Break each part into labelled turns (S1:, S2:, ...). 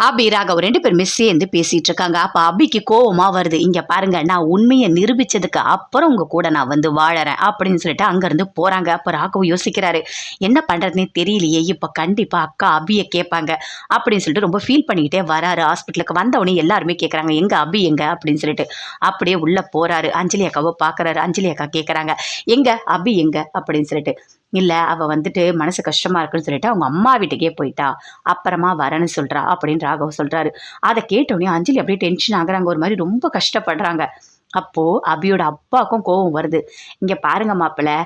S1: அபி ராகவ் 2 பேருமே சேர்ந்து பேசிட்டு இருக்காங்க. அப்ப அபிக்கு கோவமா வருது. இங்க பாருங்க, நான் உண்மையை நிரூபிச்சதுக்கு அப்புறம் உங்க கூட நான் வந்து வாழறேன் அப்படின்னு சொல்லிட்டு அங்க இருந்து போறாங்க. அப்ப ராகவ் யோசிக்கிறாரு, என்ன பண்றதுன்னே தெரியலையே, இப்ப கண்டிப்பா அக்கா அபியை கேட்பாங்க அப்படின்னு சொல்லிட்டு ரொம்ப ஃபீல் பண்ணிக்கிட்டே வராரு. ஹாஸ்பிட்டலுக்கு வந்தவொடனே எல்லாருமே கேட்கறாங்க, எங்க அபி எங்க அப்படின்னு சொல்லிட்டு. அப்படியே உள்ள போறாரு. அஞ்சலி அக்காவை பாக்குறாரு. அஞ்சலி அக்கா கேட்கறாங்க, எங்க அபி எங்க அப்படின்னு சொல்லிட்டு. இல்லை, அவள் வந்துட்டு மனசு கஷ்டமாக இருக்குன்னு சொல்லிட்டு அவங்க அம்மா வீட்டுக்கே போயிட்டா, அப்புறமா வரேன்னு சொல்கிறா அப்படின்னு ராகவ் சொல்கிறாரு. அதை கேட்டோடனே அஞ்சலி அப்படியே டென்ஷன் ஆகுறாங்க, ஒரு மாதிரி ரொம்ப கஷ்டப்படுறாங்க. அப்போது அபியோட அப்பாவுக்கும் கோபம் வருது. இங்கே பாருங்க மாப்பிள்ளை,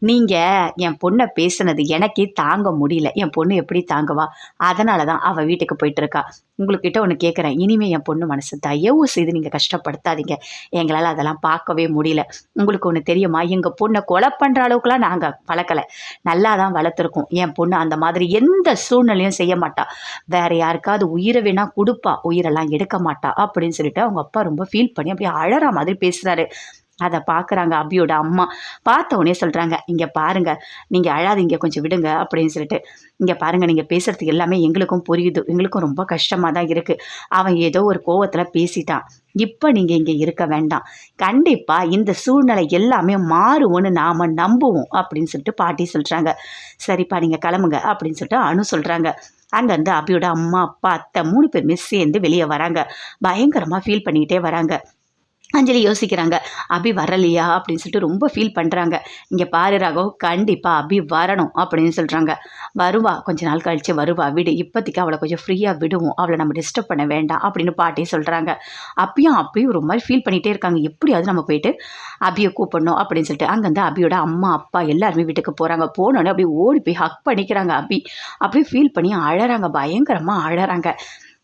S1: நீங்கள் என் பொண்ணை பேசுனது எனக்கே தாங்க முடியல. என் பொண்ணு எப்படி தாங்குவா? அதனால தான் அவள் வீட்டுக்கு போயிட்டுருக்கா. உங்கள்கிட்ட ஒன்று கேட்குறேன், இனிமேல் என் பொண்ணு மனசு தயவு செய்து நீங்கள் கஷ்டப்படுத்தாதீங்க. எங்களால் அதெல்லாம் பார்க்கவே முடியல. உங்களுக்கு ஒன்று தெரியுமா, எங்கள் பொண்ணை கொலை பண்ணுற அளவுக்குலாம் நாங்கள் வளர்க்கலை, நல்லா தான் வளர்த்துருக்கோம். என் பொண்ணு அந்த மாதிரி எந்த சூழ்நிலையும் செய்ய மாட்டா. வேறு யாருக்காவது உயிரை வேணா கொடுப்பா, உயிரெல்லாம் எடுக்க மாட்டா அப்படின்னு சொல்லிட்டு அவங்க அப்பா ரொம்ப ஃபீல் பண்ணி அப்படியே அழற மாதிரி பேசுகிறாரு. அதை பார்க்குறாங்க அபியோட அம்மா. பார்த்த உடனே சொல்கிறாங்க, இங்கே பாருங்கள், நீங்கள் அழாதீங்க, கொஞ்சம் விடுங்க அப்படின்னு சொல்லிட்டு. இங்கே பாருங்கள், நீங்கள் பேசுகிறதுக்கு எல்லாமே எங்களுக்கும் புரியுது, எங்களுக்கும் ரொம்ப கஷ்டமாக தான் இருக்குது. அவன் ஏதோ ஒரு கோவத்தில் பேசிட்டான். இப்போ நீங்கள் இங்கே இருக்க வேண்டாம். கண்டிப்பாக இந்த சூழ்நிலை எல்லாமே மாறுவோன்னு நாம் நம்புவோம் அப்படின்னு சொல்லிட்டு பாட்டி சொல்கிறாங்க. சரிப்பா, நீங்கள் கிளம்புங்க அப்படின்னு சொல்லிட்டு அனு சொல்கிறாங்க. அங்கேருந்து அபியோட அம்மா அப்பா அத்தை 3 பேருமே சேர்ந்து வெளியே வராங்க. பயங்கரமாக ஃபீல் பண்ணிக்கிட்டே வராங்க. அஞ்சலி யோசிக்கிறாங்க, அபி வரலையா அப்படின்னு சொல்லிட்டு ரொம்ப ஃபீல் பண்ணுறாங்க. இங்கே பாரு ராகவ், கண்டிப்பாக அபி வரணும் அப்படின்னு சொல்கிறாங்க. வருவா, கொஞ்ச நாள் கழித்து வருவா, விடு, இப்போதைக்கு அவளை கொஞ்சம் ஃப்ரீயாக விடுவோம், அவளை நம்ம டிஸ்டர்ப் பண்ண வேண்டாம் அப்படின்னு பாட்டி சொல்கிறாங்க. அப்பயும் ஒரு மாதிரி ஃபீல் பண்ணிகிட்டே இருக்காங்க, எப்படியாவது நம்ம போயிட்டு அபியை கூப்பிடணும் அப்படின்னு சொல்லிட்டு. அங்கேருந்து அபியோட அம்மா அப்பா எல்லாருமே வீட்டுக்கு போகிறாங்க. போனோடனே அப்படியே ஓடி போய் ஹக் பண்ணிக்கிறாங்க. அபி அப்படியே ஃபீல் பண்ணி அழறாங்க, பயங்கரமாக அழறாங்க.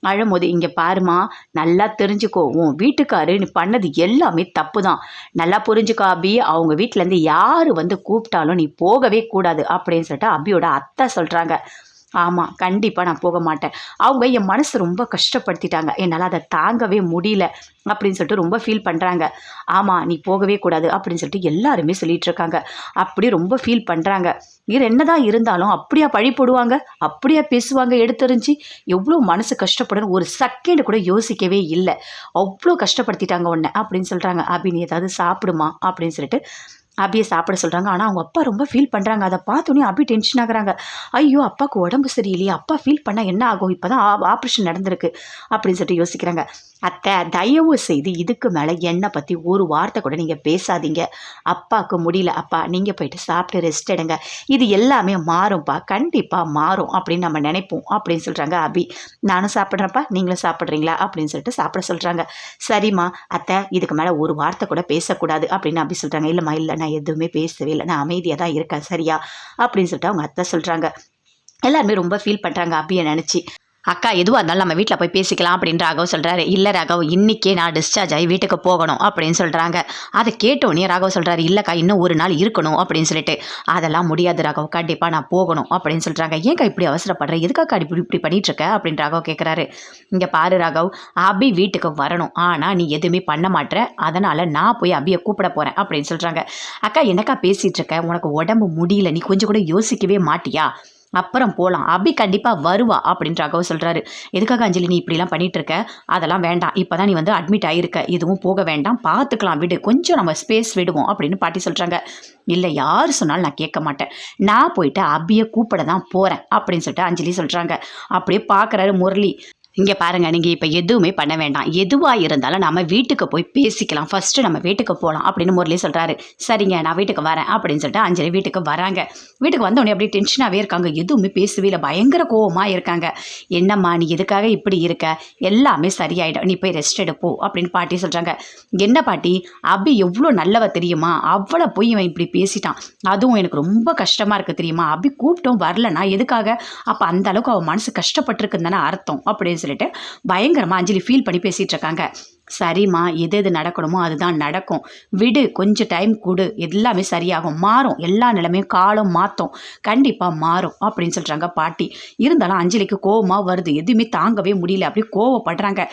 S1: அழும்போது, இங்கே பாருமா, நல்லா தெரிஞ்சுக்கோ, உன் வீட்டுக்காரு நீ பண்ணது எல்லாமே தப்பு தான், நல்லா புரிஞ்சுக்கோ அபி. அவங்க வீட்டிலேருந்து யார் வந்து கூப்பிட்டாலும் நீ போகவே கூடாது அப்படின்னு சொல்லிட்டு அபியோட அத்தை சொல்கிறாங்க. ஆமாம், கண்டிப்பாக நான் போக மாட்டேன். அவங்க என் மனசு ரொம்ப கஷ்டப்படுத்திட்டாங்க, என்னால் அதை தாங்கவே முடியல அப்படின்னு சொல்லிட்டு ரொம்ப ஃபீல் பண்ணுறாங்க. ஆமாம், நீ போகவே கூடாது அப்படின்னு சொல்லிட்டு எல்லாருமே சொல்லிகிட்டு இருக்காங்க. அப்படி ரொம்ப ஃபீல் பண்ணுறாங்க. இது என்னதான் இருந்தாலும் அப்படியா பழி போடுவாங்க, அப்படியா பேசுவாங்க எடுத்தறிஞ்சு? எவ்வளோ மனசு கஷ்டப்படணும், ஒரு செகண்ட் கூட யோசிக்கவே இல்லை. அவ்வளோ கஷ்டப்படுத்திட்டாங்க உன்னை அப்படின்னு சொல்கிறாங்க. அபி, நீ ஏதாவது சாப்பிடுமா அப்படின்னு சொல்லிட்டு அபியை சாப்பிட சொல்கிறாங்க. ஆனால் அவங்க அப்பா ரொம்ப ஃபீல் பண்ணுறாங்க. அதை பார்த்தோன்னே அபி டென்ஷன் ஆகுறாங்க. ஐயோ, அப்பாவுக்கு உடம்பு சரியில்லையே, அப்பா ஃபீல் பண்ணால் என்ன ஆகும், இப்போ தான் ஆப்ரேஷன் நடந்திருக்கு அப்படின்னு சொல்லிட்டு யோசிக்கிறாங்க. அத்தை, தயவு செய்து இதுக்கு மேலே என்னை பற்றி ஒரு வார்த்தை கூட நீங்கள் பேசாதீங்க. அப்பாவுக்கு முடியல, அப்பா நீங்கள் போயிட்டு சாப்பிட்டு ரெஸ்ட் எடுங்க, இது எல்லாமே மாறும்ப்பா, கண்டிப்பாக மாறும் அப்படின்னு நம்ம நினைப்போம் அப்படின்னு சொல்கிறாங்க அபி. நானும் சாப்பிட்றேன்ப்பா, நீங்களும் சாப்பிட்றீங்களா அப்படின்னு சொல்லிட்டு சாப்பிட சொல்கிறாங்க. சரிம்மா அத்தை, இதுக்கு மேலே ஒரு வார்த்தை கூட பேசக்கூடாது அப்படின்னு அபி சொல்கிறாங்க. இல்லைம்மா, இல்லை, நான் எதுவுமே பேசவே இல்லை, நான் அமைதியாக தான் இருக்கேன், சரியா அப்படின்னு சொல்லிட்டு அவங்க அத்தை சொல்கிறாங்க. எல்லாருமே ரொம்ப ஃபீல் பண்ணுறாங்க அபியை நினச்சி. அக்கா, எதுவாக இருந்தாலும் நம்ம வீட்டில் போய் பேசிக்கலாம் அப்படின்னு ராகவ் சொல்கிறாரு. இல்லை ராகவ், இன்றைக்கே நான் டிஸ்சார்ஜ் ஆகி வீட்டுக்கு போகணும் அப்படின்னு சொல்கிறாங்க. அதை கேட்டோன்னே ராகவ் சொல்கிறாரு, இல்லைக்கா, இன்னும் ஒரு நாள் இருக்கணும் அப்படின்னு சொல்லிட்டு. அதெல்லாம் முடியாது ராகவ், கண்டிப்பாக நான் போகணும் அப்படின்னு சொல்கிறாங்க. ஏன்க்கா இப்படி அவசரப்படுற, எதுக்காக்கா இப்படி பண்ணிகிட்ருக்க அப்படின்னு ராகவ் கேட்குறாரு. இங்கே பாரு ராகவ், அபி வீட்டுக்கு வரணும், ஆனால் நீ எதுவுமே பண்ண மாட்டேற, அதனால் நான் போய் அபியை கூப்பிட போகிறேன் அப்படின்னு சொல்கிறாங்க. அக்கா, என்னக்கா பேசிகிட்டு இருக்க, உனக்கு உடம்பு முடியல, நீ கொஞ்சம் கூட யோசிக்கவே மாட்டியா, அப்புறம் போகலாம், அபி கண்டிப்பாக வருவா அப்படின்னு ராகவ் சொல்கிறாரு. எதுக்காக அஞ்சலி நீ இப்படிலாம் பண்ணிகிட்டு இருக்க, அதெல்லாம் வேண்டாம், இப்போ தான் நீ வந்து அட்மிட் ஆகிருக்க, எதுவும் போக வேண்டாம், பார்த்துக்கலாம், விடு, கொஞ்சம் நம்ம ஸ்பேஸ் விடுவோம் அப்படின்னு பாட்டி சொல்கிறாங்க. இல்லை, யார் சொன்னாலும் நான் கேட்க மாட்டேன், நான் போயிட்டு அபியை கூப்பிட தான் போகிறேன் அப்படின்னு சொல்லிட்டு அஞ்சலி சொல்கிறாங்க. அப்படியே பார்க்குறாரு முரளி. இங்கே பாருங்கள், நீங்கள் இப்போ எதுவுமே பண்ண வேண்டாம், எதுவாக இருந்தாலும் நம்ம வீட்டுக்கு போய் பேசிக்கலாம், ஃபஸ்ட்டு நம்ம வீட்டுக்கு போகலாம் அப்படின்னு முரளி சொல்கிறாரு. சரிங்க, நான் வீட்டுக்கு வரேன் அப்படின்னு சொல்லிட்டு அஞ்சலி வீட்டுக்கு வராங்க. வீட்டுக்கு வந்தோடனே அப்படியே டென்ஷனாகவே இருக்காங்க, எதுவுமே பேசவே இல்லை, பயங்கர கோவமாக இருக்காங்க. என்னம்மா, நீ எதுக்காக இப்படி இருக்க, எல்லாமே சரியாயிடும், நீ போய் ரெஸ்ட் எடுப்போ அப்படின்னு பாட்டி சொல்கிறாங்க. என்ன பாட்டி, அபி எவ்வளோ நல்லவ தெரியுமா, அவளை போய் இவன் இப்படி பேசிட்டான், அதுவும் எனக்கு ரொம்ப கஷ்டமாக இருக்குது தெரியுமா, அபி கூப்பிட்டோம் வரலன்னா எதுக்காக, அப்போ அந்த அளவுக்கு அவள் மனசு கஷ்டப்பட்டுருக்குன்னு தானே அர்த்தம் அப்படின்னு சொல்லிட்டு பயங்கரமாக அஞ்சலி ஃபீல் பண்ணி பேசிகிட்டு இருக்காங்க. சரிம்மா, எது நடக்கணுமோ அதுதான் நடக்கும், விடு, கொஞ்சம் டைம் கொடு, எல்லாமே சரியாகும், மாறும், எல்லா நிலைமையும் காலம் மாற்றும், கண்டிப்பாக மாறும் அப்படின்னு சொல்கிறாங்க பாட்டி. இருந்தாலும் அஞ்சலிக்கு கோவமாக வருது, எதுவுமே தாங்கவே முடியல, அப்படியே கோவப்படுறாங்க.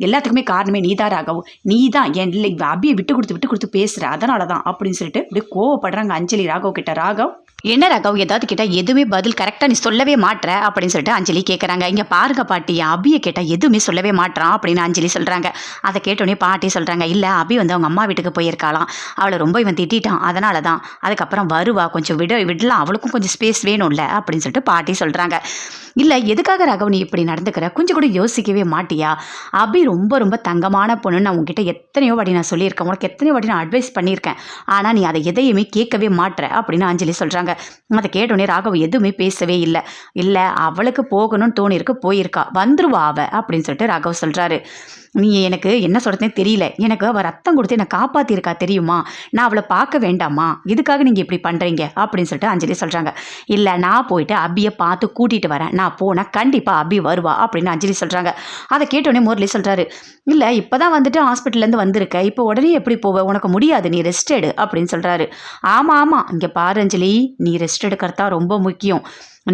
S1: எல்லாத்துக்குமே காரணமே நீதான் ராகவ், நீ தான் என் இல்லை அபியை விட்டு கொடுத்து பேசுகிற, அதனால தான் அப்படின்னு சொல்லிட்டு அப்படியே கோவப்படுறாங்க அஞ்சலி ராகவ் கிட்ட. ராகவ், என்ன ராகவ் ஏதாவது கேட்டால் எதுவுமே பதில் கரெக்டாக நீ சொல்லவே மாட்ற அப்படின்னு சொல்லிட்டு அஞ்சலி கேட்குறாங்க. இங்கே பாருங்க பாட்டி, அபியை கேட்டால் எதுவுமே சொல்லவே மாட்றான் அப்படின்னு அஞ்சலி சொல்கிறாங்க. அதை கேட்டோடனே பாட்டி சொல்கிறாங்க, இல்லை அபி வந்து அவங்க அம்மா வீட்டுக்கு போயிருக்காளாம், அவளை ரொம்ப இவன் திட்டான், அதனால தான், அதுக்கப்புறம் வருவா, கொஞ்சம் விடலாம், அவளுக்கும் கொஞ்சம் ஸ்பேஸ் வேணும்ல அப்படின்னு சொல்லிட்டு பாட்டி சொல்கிறாங்க. இல்லை எதுக்காக ராகவ் நீ இப்படி நடந்துக்கிற, கொஞ்சம் கூட யோசிக்கவே மாட்டியா? அபி ரொம்ப ரொம்ப தங்கமான பொண்ணு, நான் உங்ககிட்ட எத்தனையோ வாட்டி நான் சொல்லியிருக்கேன், உனக்கு எத்தனையோ வாட்டி நான் அட்வைஸ் பண்ணியிருக்கேன், ஆனால் நீ அதை எதையுமே கேட்கவே மாட்ற அப்படின்னு அஞ்சலி சொல்கிறாங்க. அதை கேட்டோடனே ராகவ் எதுவுமே பேசவே இல்லை. இல்லை அவளுக்கு போகணும்னு தோணிருக்கு, போயிருக்கா, வந்துருவா அவ அப்படின்னு சொல்லிட்டு ராகவ் சொல்கிறாரு. நீ எனக்கு என்ன சொல்கிறதுனே தெரியல, எனக்கு அவள் ரத்தம் கொடுத்து என்னை காப்பாற்றிருக்கா தெரியுமா, நான் அவளை பார்க்க வேண்டாமா, இதுக்காக நீங்கள் இப்படி பண்ணுறீங்க அப்படின்னு சொல்லிட்டு அஞ்சலி சொல்கிறாங்க. இல்லை நான் போயிட்டு அபியை பார்த்து கூட்டிகிட்டு வரேன், நான் போனால் கண்டிப்பாக அபி வருவா அப்படின்னு அஞ்சலி சொல்கிறாங்க. அதை கேட்டோடனே முரளி சொல்கிறாரு, இல்லை இப்போ தான் வந்துட்டு ஹாஸ்பிட்டல்லேருந்து வந்திருக்க, இப்போ உடனே எப்படி போவ, உனக்கு முடியாது, நீ ரெஸ்ட் எடு அப்படின்னு சொல்கிறாரு. ஆமாம் ஆமாம், இங்கே பாரு அஞ்சலி, நீ ரெஸ்ட் எடுக்கிறது தான் ரொம்ப முக்கியம்,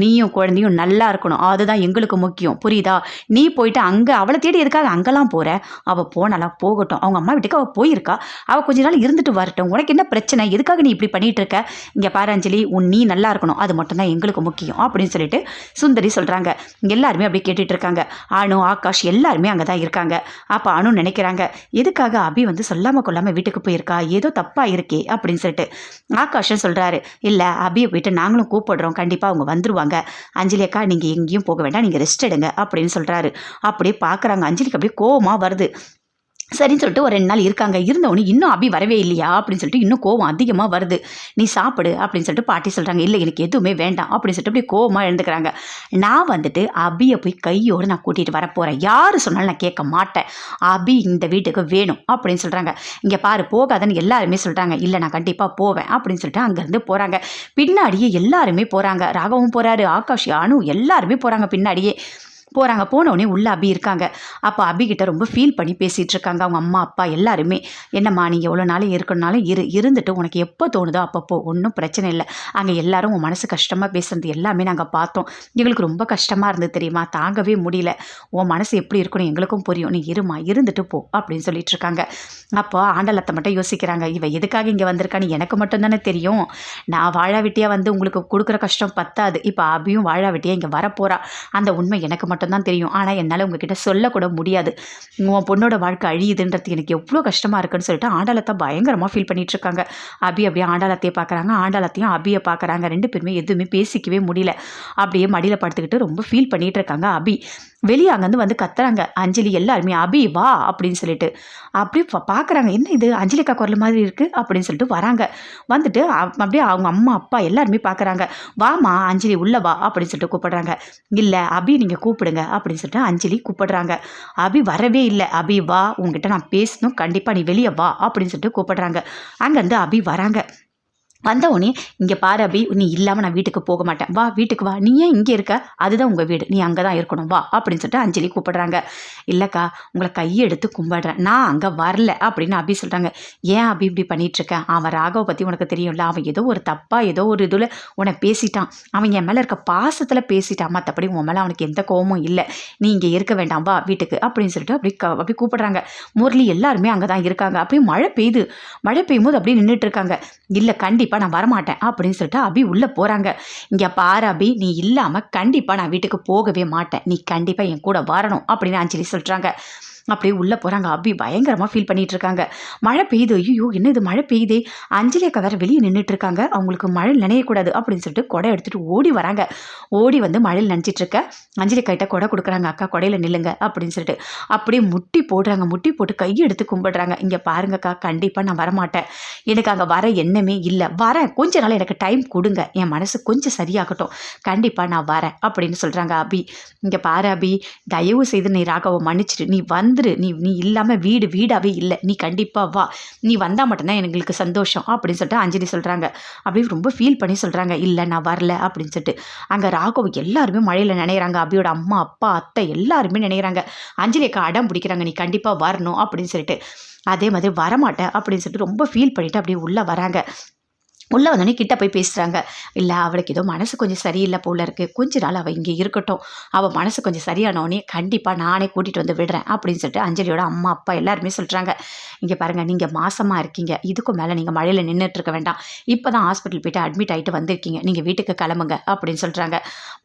S1: நீயும் குழந்தையும் நல்லா இருக்கணும், அதுதான் எங்களுக்கு முக்கியம், புரியுதா? நீ போயிட்டு அங்கே அவளை தேடி எதுக்காக அங்கெல்லாம் போகிற, அவள் போனாலாம் போகட்டும், அவங்க அம்மா வீட்டுக்கு அவள் போயிருக்கா, அவள் கொஞ்ச நாள் இருந்துட்டு வரட்டும், உனக்கு என்ன பிரச்சனை, எதுக்காக நீ இப்படி பண்ணிகிட்டு இருக்க? இங்கே பாரு அஞ்சலி, நீ நல்லா இருக்கணும், அது மட்டும்தான் எங்களுக்கு முக்கியம் அப்படின்னு சொல்லிட்டு சுந்தரி சொல்கிறாங்க. எல்லாருமே அப்படி கேட்டுட்டு இருக்காங்க. அனு ஆகாஷ் எல்லாருமே அங்கே தான் இருக்காங்க. அப்போ அனு நினைக்கிறாங்க, எதுக்காக அபி வந்து சொல்லாமல் கொள்ளாமல் வீட்டுக்கு போயிருக்கா, ஏதோ தப்பாக இருக்கே அப்படின்னு சொல்லிட்டு. ஆகாஷும் சொல்கிறாரு, இல்லை அபியை போயிட்டு நாங்களும் கூப்பிடுறோம், கண்டிப்பாக அவங்க வந்துருவாங்க, அஞ்சலி அக்கா நீங்கள் எங்கேயும் போக வேண்டாம், நீங்கள் ரெஸ்ட் எடுங்க அப்படின்னு சொல்கிறாரு. அப்படியே பார்க்குறாங்க, அஞ்சலிக்கு அப்படியே கோவமாக வருது. சரின்னு சொல்லிட்டு ஒரு 2 நாள் இருக்காங்க. இருந்தவொடனே இன்னும் அபி வரவே இல்லையா அப்படின்னு சொல்லிட்டு இன்னும் கோவம் அதிகமாக வருது. நீ சாப்பிடு அப்படின்னு சொல்லிட்டு பாட்டி சொல்கிறாங்க. இல்லை எனக்கு எதுவுமே வேண்டாம் அப்படின்னு சொல்லிட்டு அப்படி கோவமாக எழுந்துக்கிறாங்க. நான் வந்துட்டு அபியை போய் கையோடு நான் கூட்டிகிட்டு வரப்போகிறேன், யார் சொன்னாலும் நான் கேட்க மாட்டேன், அபி இந்த வீட்டுக்கு வேணும் அப்படின்னு சொல்கிறாங்க. இங்கே பாரு போகாதன்னு எல்லாருமே சொல்கிறாங்க. இல்லை நான் கண்டிப்பாக போவேன் அப்படின்னு சொல்லிட்டு அங்கேருந்து போகிறாங்க. பின்னாடியே எல்லாருமே போகிறாங்க. ராகவும் போகிறாரு, ஆகாஷ் அனு எல்லாருமே போகிறாங்க, பின்னாடியே போகிறாங்க. போனோடனே உள்ளே அபி இருக்காங்க. அப்போ அபிகிட்ட ரொம்ப ஃபீல் பண்ணி பேசிகிட்டு இருக்காங்க அவங்க அம்மா அப்பா எல்லாருமே. என்னம்மா நீ எவ்வளோ நாள் இருக்கணும்னாலும் இருந்துட்டு உனக்கு எப்போ தோணுதோ அப்பப்போ, ஒன்றும் பிரச்சனை இல்லை, அங்கே எல்லாரும் உன் மனசு கஷ்டமாக பேசுறது எல்லாமே நாங்கள் பார்த்தோம், எங்களுக்கு ரொம்ப கஷ்டமாக இருந்தது தெரியுமா, தாங்கவே முடியல, உன் மனசு எப்படி இருக்கணும் எங்களுக்கும் புரியும், நீ இருமா இருந்துட்டு போ அப்படின்னு சொல்லிட்டு இருக்காங்க. அப்போ ஆண்டலத்தை மட்டும் யோசிக்கிறாங்க, இவ எதுக்காக இங்கே வந்திருக்கான்னு எனக்கு மட்டும் தானே தெரியும், நான் வாழாவெட்டியாக வந்து உங்களுக்கு கொடுக்குற கஷ்டம் பத்தாது, இப்போ அபியும் வாழாவெட்டியாக இங்கே வரப்போகிறா, அந்த உண்மை எனக்கு மட்டும் தான் தெரியும், ஆனால் என்னால் உங்ககிட்ட சொல்லக்கூட முடியாது, உன் பொண்ணோட வாழ்க்கை அழியுதுன்றது எனக்கு எவ்வளோ கஷ்டமாக இருக்குன்னு சொல்லிட்டு ஆண்டாளத்தை பயங்கரமாக ஃபீல் பண்ணிட்டு இருக்காங்க. அபி அப்படியே ஆண்டாளத்தையே பார்க்குறாங்க, ஆண்டாளத்தையும் அபியை பார்க்குறாங்க. 2 பேருமே எதுவுமே பேசிக்கவே முடியல, அப்படியே மடியில் படுத்துக்கிட்டு ரொம்ப ஃபீல் பண்ணிகிட்டு இருக்காங்க. அபி வெளியே அங்கேருந்து வந்து கத்துறாங்க. அஞ்சலி எல்லாருமே அபி வா அப்படின்னு சொல்லிட்டு அப்படியே பார்க்குறாங்க. என்ன இது அஞ்சலிக்கா குரல் மாதிரி இருக்குது அப்படின்னு சொல்லிட்டு வராங்க. வந்துட்டு அப்படியே அவங்க அம்மா அப்பா எல்லாருமே பார்க்குறாங்க. வாமா அஞ்சலி உள்ள வா அப்படின்னு சொல்லிட்டு கூப்பிடுறாங்க. இல்லை அபி நீங்கள் கூப்பிடுங்க அப்படின்னு சொல்லிட்டு அஞ்சலி கூப்பிடுறாங்க. அபி வரவே இல்லை. அபி வா, உங்ககிட்ட நான் பேசணும், கண்டிப்பாக நீ வெளியே வா அப்படின்னு சொல்லிட்டு கூப்பிடுறாங்க. அங்கேருந்து அபி வராங்க. வந்தவுடனே இங்கே பாரு அபி, நீ இல்லாமல் நான் வீட்டுக்கு போக மாட்டேன், வா வீட்டுக்கு வா, நீ ஏன் இங்கே இருக்க, அதுதான் உங்கள் வீடு, நீ அங்கே தான் இருக்கணும், வா அப்படின்னு சொல்லிட்டு அஞ்சலி கூப்பிடுறாங்க. இல்லைக்கா உங்களை கையெடுத்து கும்பிடுறேன், நான் அங்கே வரல அப்படின்னு அபி சொல்கிறாங்க. ஏன் அபி இப்படி பண்ணிகிட்ருக்கேன், அவன் ராகவை பற்றி உனக்கு தெரியும்ல, அவன் ஏதோ ஒரு தப்பாக ஏதோ ஒரு இதில் உன்னை பேசிட்டான், அவன் என் மேலே இருக்க பாசத்தில் பேசிட்டான், மற்றபடி உன் மேலே அவனுக்கு எந்த கோபமும் இல்லை, நீ இங்கே இருக்க வேண்டாம், வா வீட்டுக்கு அப்படின்னு சொல்லிட்டு அப்படி கூப்பிடுறாங்க. முரளி எல்லாருமே அங்கே தான் இருக்காங்க. அப்படியே மழை பெய்யும் போது அப்படியே நின்றுட்டு இருக்காங்க. இல்லை கண்டிப்பாக நான் வரமாட்டேன் அப்படின்னு சொல்லிட்டு அபி உள்ளே போகிறாங்க. இங்கே பாரு அபி, நீ இல்லாமல் கண்டிப்பாக நான் வீட்டுக்கு போகவே மாட்டேன், நீ கண்டிப்பாக என் கூட வரணும் அப்படின்னு அஞ்சலி சொல்கிறாங்க. அப்படியே உள்ளே போகிறாங்க. அபி பயங்கரமாக ஃபீல் பண்ணிகிட்டு இருக்காங்க. மழை பெய்யுது, ஐயோ என்ன இது மழை பெய்யுதே, அஞ்சலி அக்கா வேறு வெளியே நின்றுட்டு இருக்காங்க, அவங்களுக்கு மழை நினையக்கூடாது அப்படின்னு சொல்லிட்டு கொடை எடுத்துகிட்டு ஓடி வராங்க. ஓடி வந்து மழையில் நினச்சிட்டு இருக்க அஞ்சலி கைட்ட கொடை கொடுக்குறாங்க. அக்கா கொடையில் நில்லுங்க அப்படின்னு சொல்லிட்டு அப்படியே முட்டி போடுறாங்க. முட்டி போட்டு கையை எடுத்து கும்பிடுறாங்க. இங்கே பாருங்கக்கா, கண்டிப்பாக நான் வரமாட்டேன், எனக்கு அங்கே வர எண்ணமே இல்லை, வரேன் கொஞ்ச நாள் எனக்கு டைம் கொடுங்க, என் மனசு கொஞ்சம் சரியாகட்டும், கண்டிப்பாக நான் வரேன் அப்படின்னு சொல்கிறாங்க அபி. இங்கே பாரு அபி, தயவு செய்து நீ ராகவை மன்னிச்சிட்டு நீ வந்துரு, நீ இல்லாமல் வீடாகவே இல்லை, நீ கண்டிப்பாக வா, நீ வந்தால் மட்டும்தான் எங்களுக்கு சந்தோஷம் அப்படின்னு சொல்லிட்டு அஞ்சலி சொல்கிறாங்க. அப்படியே ரொம்ப ஃபீல் பண்ணி சொல்கிறாங்க. இல்லை நான் வரல அப்படின்னு சொல்லிட்டு அங்கே ராகவ் எல்லாருமே மழையில் நினைக்கிறாங்க. அபியோட அம்மா அப்பா அத்தை எல்லாருமே நினைக்கிறாங்க. அஞ்சலி அக்கா அடம் பிடிக்கிறாங்க, நீ கண்டிப்பாக வரணும் அப்படின்னு சொல்லிட்டு. அதே மாதிரி வரமாட்டேன் அப்படின்னு சொல்லிட்டு ரொம்ப ஃபீல் பண்ணிவிட்டு அப்படியே உள்ளே வராங்க. உள்ளே வந்தோடனே கிட்ட போய் பேசுகிறாங்க. இல்லை அவளுக்கு ஏதோ மனசு கொஞ்சம் சரியில்லை போல இருக்குது, கொஞ்ச நாள் அவள் இங்கே இருக்கட்டும், அவள் மனசு கொஞ்சம் சரியானோடனே கண்டிப்பாக நானே கூட்டிகிட்டு வந்து விடுறேன் அப்படின்னு சொல்லிட்டு அஞ்சலியோட அம்மா அப்பா எல்லாருமே சொல்கிறாங்க. இங்கே பாருங்கள், நீங்கள் மாசமாக இருக்கீங்க, இதுக்கும் மேலே நீங்கள் மழையில் நின்றுட்டுருக்க வேண்டாம், இப்போ தான் ஹாஸ்பிட்டல் போய்ட்டு அட்மிட் ஆகிட்டு வந்திருக்கீங்க, நீங்கள் வீட்டுக்கு கிளம்புங்க அப்படின்னு சொல்கிறாங்க.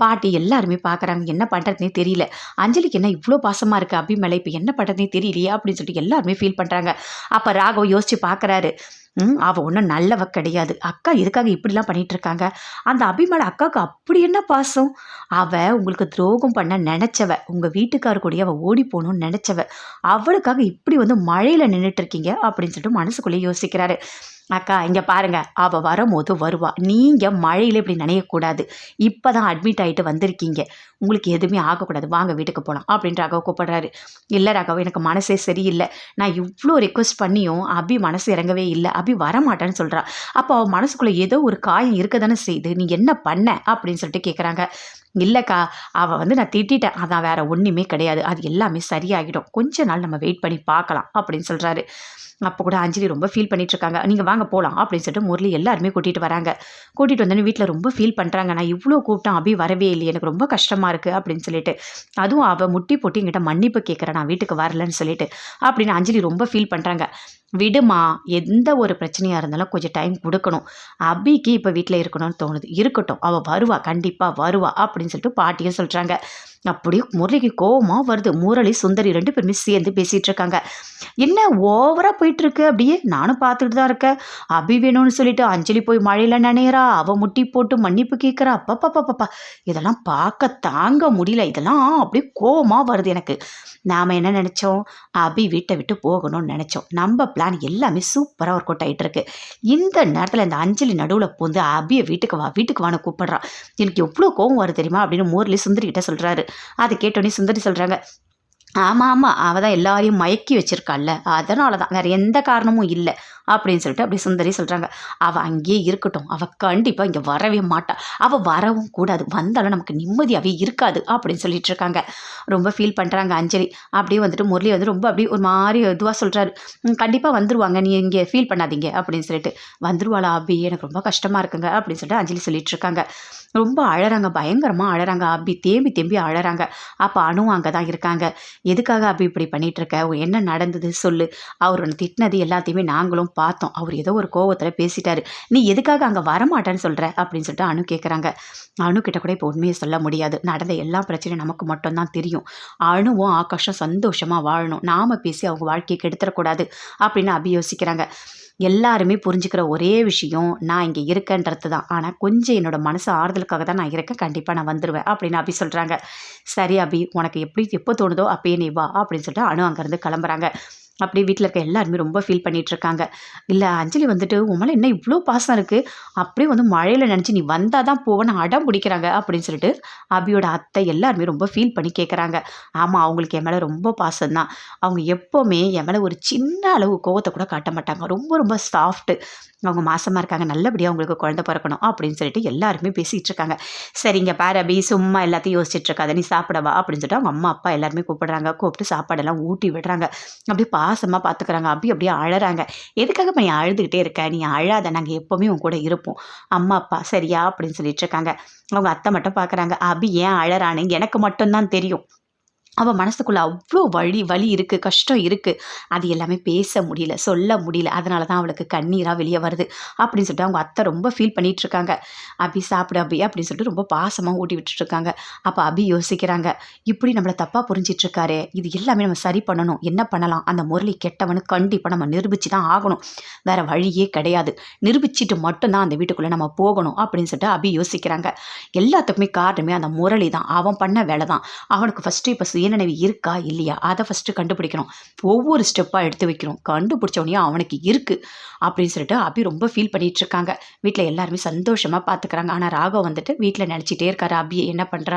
S1: பாட்டி எல்லாருமே பார்க்குறாங்க, என்ன பண்ணுறதுனே தெரியல, அஞ்சலிக்கு என்ன இவ்வளோ பாசமாக இருக்குது அபி மேலே, இப்போ என்ன பண்ணுறதுனே தெரியலையே அப்படின்னு சொல்லிட்டு எல்லாருமே ஃபீல் பண்ணுறாங்க. அப்போ ராகவ் யோசித்து பார்க்குறாரு. அவள் ஒன்றும் நல்லவ கிடையாது, அக்கா இதுக்காக இப்படிலாம் பண்ணிகிட்ருக்காங்க, அந்த அபிமேல அக்காவுக்கு அப்படி என்ன பாசம், அவள் உங்களுக்கு துரோகம் பண்ண நினச்சவ, உங்கள் வீட்டுக்கார கூடயே அவள் ஓடி போகணும்னு நினச்சவ, அவளுக்காக இப்படி வந்து மழையில் நின்றுட்டுருக்கீங்க அப்படின்னு சொல்லிட்டு மனசுக்குள்ளேயே யோசிக்கிறாரு. அக்கா இங்கே பாருங்கள், அவள் வரும்போது வருவா, நீங்கள் மழையில் இப்படி நினைக்கக்கூடாது, இப்போ தான் அட்மிட் ஆகிட்டு வந்திருக்கீங்க, உங்களுக்கு எதுவுமே ஆகக்கூடாது, வாங்க வீட்டுக்கு போகலாம் அப்படின்னு ராகவ கூப்பிடுறாரு. இல்லை ராகவ், எனக்கு மனசே சரியில்லை, நான் இவ்வளோ ரெக்வஸ்ட் பண்ணியும் அபி மனசு இறங்கவே இல்லை, அபி வரமாட்டேன்னு சொல்கிறா, அப்போ அவள் மனசுக்குள்ளே ஏதோ ஒரு காயம் இருக்க தானே செய்யுது, நீ என்ன பண்ண அப்படின்னு சொல்லிட்டு கேட்குறாங்க. இல்லைக்கா, அவள் வந்து நான் திட்டேன், அதான் வேறு ஒன்றுமே கிடையாது, அது எல்லாமே சரியாகிடும், கொஞ்ச நாள் நம்ம வெயிட் பண்ணி பார்க்கலாம் அப்படின்னு சொல்கிறாரு. அப்போ கூட அஞ்சலி ரொம்ப ஃபீல் பண்ணிகிட்ருக்காங்க. நீங்கள் வாங்க போகலாம் அப்படின்னு சொல்லிட்டு முரளி எல்லாருமே கூட்டிகிட்டு வராங்க. கூட்டிகிட்டு வந்தோன்னே வீட்டில் ரொம்ப ஃபீல் பண்ணுறாங்க. நான் இவ்வளோ கூப்பிட்டேன், அபி வரவே இல்லை, எனக்கு ரொம்ப கஷ்டமாக இருக்குது அப்படின்னு சொல்லிட்டு. அதுவும் அவள் முட்டி போட்டு என்கிட்ட மன்னிப்பு கேட்குறேன், நான் வீட்டுக்கு வரலன்னு சொல்லிட்டு அப்படின்னு அஞ்சலி ரொம்ப ஃபீல் பண்ணுறாங்க. விடுமா, எந்த ஒரு பிரச்சனையாக இருந்தாலும் கொஞ்சம் டைம் கொடுக்கணும், அபிக்கு இப்போ வீட்டில் இருக்கணும்னு தோணுது, இருக்கட்டும், அவள் வருவா, கண்டிப்பாக வருவா அப்படின்னு சொல்லிட்டு பாட்டியும் சொல்கிறாங்க. அப்படியே முரளிக்கு கோவமாக வருது. முரளி சுந்தரி 2 பேருமே சேர்ந்து பேசிகிட்டு இருக்காங்க. என்ன ஓவராக போயிட்டுருக்கு, அப்படியே நானும் பார்த்துட்டு தான் இருக்கேன், அபி வேணும்னு சொல்லிட்டு அஞ்சலி போய் மழையில் நினைறா, அவள் முட்டி போட்டு மன்னிப்பு கேட்குறா, அப்பப்பா இதெல்லாம் பார்க்க தாங்க முடியல, இதெல்லாம் அப்படியே கோவமாக வருது எனக்கு. நாம் என்ன நினச்சோம், அபி வீட்டை விட்டு போகணும்னு நினச்சோம், நம்ம பிளான் எல்லாமே சூப்பராக ஒர்க் அவுட் ஆகிட்டு இருக்கு, இந்த நேரத்தில் இந்த அஞ்சலி நடுவில் போந்து அபியை வீட்டுக்கு வான்னு கூப்பிடுறா, எனக்கு எவ்வளோ கோவம் வருது தெரியுமா அப்படின்னு முரளி சுந்தரிக்கிட்ட சொல்கிறாரு. அதை கேட்டோன்னே சுந்தரி சொல்கிறாங்க, ஆமாம் அவள் தான் எல்லாரையும் மயக்கி வச்சுருக்காள்ல, அதனால தான், வேறு எந்த காரணமும் இல்லை அப்படின்னு சொல்லிட்டு அப்படி சுந்தரி சொல்கிறாங்க. அவள் அங்கேயே இருக்கட்டும், அவள் கண்டிப்பாக இங்கே வரவே மாட்டாள், அவள் வரவும் கூடாது, வந்தாலும் நமக்கு நிம்மதியாகவே இருக்காது அப்படின்னு சொல்லிட்டு இருக்காங்க. ரொம்ப ஃபீல் பண்ணுறாங்க அஞ்சலி. அப்படியே வந்துட்டு முரளி வந்து ரொம்ப அப்படியே ஒரு மாதிரி இதுவாக சொல்கிறாரு, கண்டிப்பாக வந்துருவாங்க, நீ இங்கே ஃபீல் பண்ணாதீங்க அப்படின்னு சொல்லிட்டு. வந்துருவாளா அபி, எனக்கு ரொம்ப கஷ்டமாக இருக்குங்க அப்படின்னு சொல்லிட்டு அஞ்சலி சொல்லிட்டு இருக்காங்க. ரொம்ப அழறாங்க, பயங்கரமாக அழறாங்க, அபி தேம்பி அழறாங்க. அப்போ அனுவும் அங்கே தான் இருக்காங்க. எதுக்காக அபி இப்படி பண்ணிகிட்ருக்க, என்ன நடந்தது சொல்லு, அவர் ஒன்று திட்டினது எல்லாத்தையுமே நாங்களும் பார்த்தோம், அவர் ஏதோ ஒரு கோவத்தில் பேசிட்டாரு, நீ எதுக்காக அங்கே வரமாட்டேன்னு சொல்கிற அப்படின்னு சொல்லிட்டு அனு கேட்குறாங்க. அனு கிட்ட கூட இப்போ உண்மையை சொல்ல முடியாது, நடந்த எல்லா பிரச்சனையும் நமக்கு மட்டும்தான் தெரியும், அனுவும் ஆகாஷும் சந்தோஷமாக வாழணும், நாம் பேசி அவங்க வாழ்க்கையை கெடுத்துடக்கூடாது அப்படின்னு அபி யோசிக்கிறாங்க. எல்லாருமே புரிஞ்சுக்கிற ஒரே விஷயம் நான் இங்கே இருக்கேன்றது தான், ஆனால் கொஞ்சம் என்னோட மனசு ஆறுதலுக்காக தான் நான் இருக்கேன், கண்டிப்பாக நான் வந்துடுவேன் அப்படின்னு அபி சொல்கிறாங்க. சரி அபி, உனக்கு எப்போ தோணுதோ அப்பயே நீ வா அப்படின்னு சொல்லிட்டு அனு அங்கேருந்து கிளம்புறாங்க. அப்படியே வீட்டில் இருக்க எல்லாருமே ரொம்ப ஃபீல் பண்ணிகிட்ருக்காங்க. இல்லை அஞ்சலி வந்துட்டு உன் மேலே என்ன இவ்வளோ பாசம் இருக்குது, அப்படியே வந்து மழையில் நினச்சி நீ வந்தால் தான் போவேன்னு அடம் பிடிக்கிறாங்க அப்படின்னு சொல்லிட்டு அபியோட அத்தை எல்லாருமே ரொம்ப ஃபீல் பண்ணி கேட்குறாங்க. ஆமாம், அவங்களுக்கு என் மேலே ரொம்ப பாசம்தான், அவங்க எப்போவுமே என் மேலே ஒரு சின்ன அளவு கோவத்தை கூட காட்ட மாட்டாங்க, ரொம்ப சாஃப்ட்டு, அவங்க மாசமாக இருக்காங்க, நல்லபடியாக அவங்களுக்கு குழந்தை பிறக்கணும் அப்படின்னு சொல்லிட்டு எல்லாருமே பேசிகிட்டு இருக்காங்க. சரிங்க பாரு அபி, சும்மா எல்லாத்தையும் யோசிச்சுட்டு இருக்காத, நீ சாப்பிடவா அப்படின்னு சொல்லிட்டு அவங்க அம்மா அப்பா எல்லாருமே கூப்பிடுறாங்க. கூப்பிட்டு சாப்பாடெல்லாம் ஊட்டி விடுறாங்க. அப்படியே பாசமாக பார்த்துக்கிறாங்க. அப்படியே அழறாங்க. எதுக்காக நீ அழுதுகிட்டே இருக்க, நீ அழாத, நாங்கள் எப்போவுமே உன் கூட இருப்போம், அம்மா அப்பா சரியா அப்படின்னு சொல்லிட்டு இருக்காங்க. அவங்க அத்தை மட்டும் பார்க்குறாங்க. அபி ஏன் அழறான்னு எனக்கு மட்டும்தான் தெரியும், அவள் மனசுக்குள்ளே அவ்வளோ வலி இருக்குது, கஷ்டம் இருக்குது, அது எல்லாமே பேச முடியல, சொல்ல முடியல, அதனால தான் அவளுக்கு கண்ணீராக வெளியே வருது அப்படின்னு சொல்லிட்டு அவங்க அத்தை ரொம்ப ஃபீல் பண்ணிகிட்ருக்காங்க. அபி சாப்பிடு அபி அப்படின்னு சொல்லிட்டு ரொம்ப பாசமாக ஊட்டி விட்டுட்ருக்காங்க. அப்போ அபி யோசிக்கிறாங்க, இப்படி நம்மளை தப்பாக புரிஞ்சிட்ருக்காரு, இது எல்லாமே நம்ம சரி பண்ணணும், என்ன பண்ணலாம், அந்த முரளி கெட்டவனு கண்டிப்பாக நம்ம நிரூபித்து தான் ஆகணும், வேறு வழியே கிடையாது, நிரூபிச்சுட்டு மட்டும்தான் அந்த வீட்டுக்குள்ளே நம்ம போகணும் அப்படின்னு சொல்லிட்டு அபி யோசிக்கிறாங்க. எல்லாத்துக்குமே காரணமே அந்த முரளி தான், அவன் பண்ண வேலை தான், அவனுக்கு ஃபஸ்ட்டு இப்போ சுயநினைவு இருக்கா இல்லையா அதை ஃபஸ்ட்டு கண்டுபிடிக்கணும், ஒவ்வொரு ஸ்டெப்பாக எடுத்து வைக்கணும், கண்டுபிடிச்சவனையும் அவனுக்கு இருக்குது அப்படின்னு சொல்லிட்டு அபி ரொம்ப ஃபீல் பண்ணிகிட்டு இருக்காங்க. வீட்டில் எல்லாருமே சந்தோஷமாக பார்த்துக்கிறாங்க. ஆனால் ராகவ் வந்துட்டு வீட்டில் நினச்சிட்டே இருக்காரு அபியை என்ன பண்ணுறா